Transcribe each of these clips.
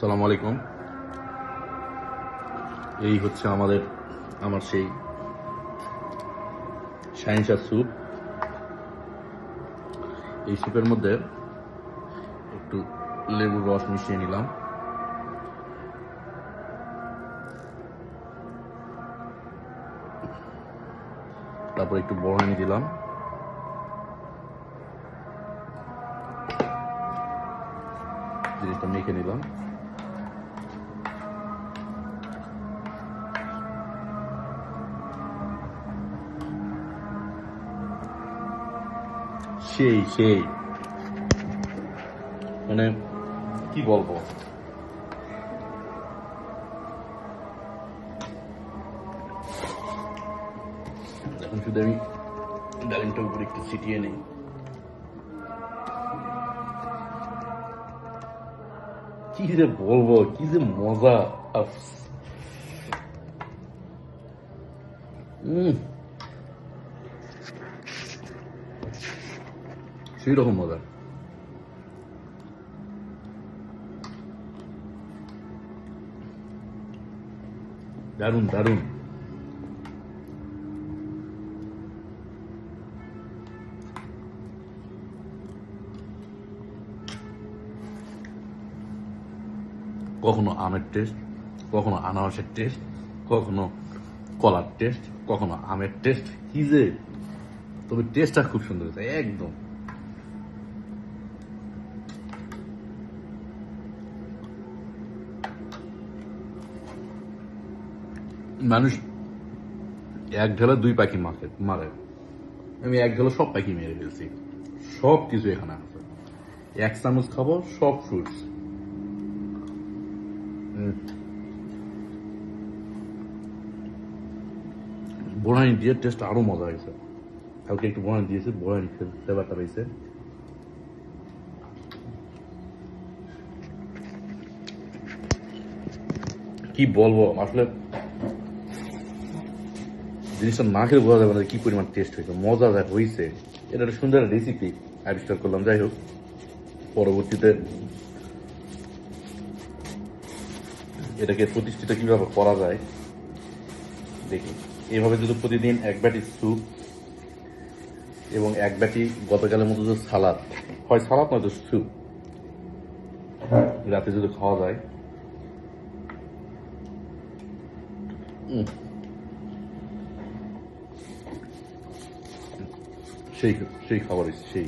আসসালামু আলাইকুম। এই হচ্ছে আমার সেই শাহিনশা স্যুপ। এই স্যুপের মধ্যে একটু লেবুর রস মিশিয়ে নিলাম, তারপর একটু বড়ানি দিলাম, জিনিসটা মেখে নিলাম। সেই সেই মানে কি বলবো, এখন শুধু আমি ডালিমটার উপরে একটু ছিটিয়ে নেই। কি যে বলবো, কি যে মজা। সেই রকম মজা। দারুণ দারুণ। কখনো আমের টেস্ট, কখনো আনারসের টেস্ট, কখনো কলার টেস্ট, কখনো আমের টেস্ট। কি যে, তবে টেস্টটা খুব সুন্দর হয়েছে একদম। মানুষ এক ঢেলে দুই পাখি মারে, আমি এক ঢেলে সব পাখি মেরে ফেলছি। সব কিছু এখানে আছে, এক চামচ খাবো সব ফ্রুটস। বোড়ানি দিয়ে টেস্ট আরো মজা হয়েছে। কালকে একটু বোড়ানি দিয়েছে, বোড়ানি ফ্লেভারটা রয়েছে। কি বলবো আসলে, জিনিসটা না খেলে বোঝা যাবে না কি পরিমাণ টেস্ট হয়েছে, মজা যা হয়েছে। এটা একটা সুন্দর রেসিপি আবিষ্কার করলাম। যাই হোক, পরবর্তীতে এটাকে প্রতিষ্ঠিত কিভাবে করা যায় দেখি। এইভাবে যদি প্রতিদিন এক বাটি স্যুপ এবং এক বাটি গতকালের মতো যদি সালাদ হয়, সালাদ নয়তো স্যুপ রাতে যদি খাওয়া যায়, সেই সেই খাবার সেই।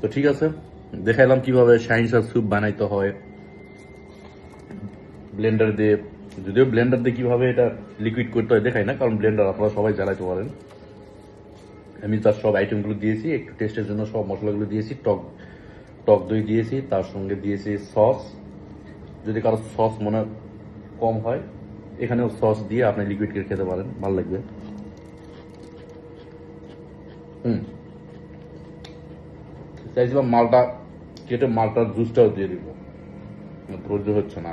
তো ঠিক আছে, দেখাইলাম কিভাবে শাহিনশা স্যুপ বানাইতে হয় ব্লেন্ডার দিয়ে। যদিও ব্লেন্ডার দিয়ে কিভাবে এটা লিকুইড করতে হয় দেখাই না, কারণ ব্লেন্ডার আপনারা সবাই জ্বালাইতে পারেন। আমি তার সব আইটেমগুলো দিয়েছি, একটু টেস্টের জন্য সব মশলাগুলো দিয়েছি। টক দই দিয়েছি, তার সঙ্গে দিয়েছি সস। যদি কারো সস মনে কম হয়, এখানেও সস দিয়ে আপনি লিকুইড করে খেতে পারেন, ভালো লাগবে। চাইছিলাম মালটা কেটে মালটার জুসটাও দিয়ে দিব, ধৈর্য হচ্ছে না।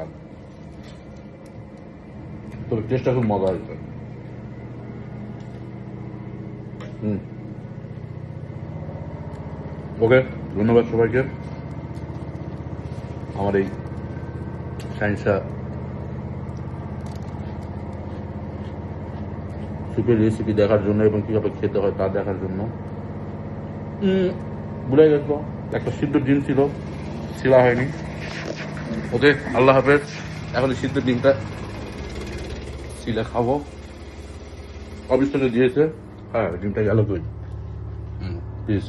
তবে টেস্টটা খুব মজা হয়েছে। ওকে, ধন্যবাদ সবাইকে আমার এই শাহিনশা স্যুপের রেসিপি দেখার জন্য এবং কিভাবে খেতে হয় তা দেখার জন্য। ভুলে গেছ, একটা সিদ্ধ ডিম ছিল, ছিলা হয়নি। ওকে, আল্লাহ হাফেজ। এখন সিদ্ধ ডিমটা ছিলে খাবো, অবিশ্বাসে দিয়েছে। হ্যাঁ, ডিমটা গেল কই, প্লিজ।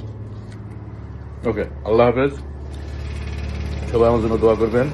ওকে, আল্লাহ হাফেজ। সবাই আমার জন্য দোয়া করবেন।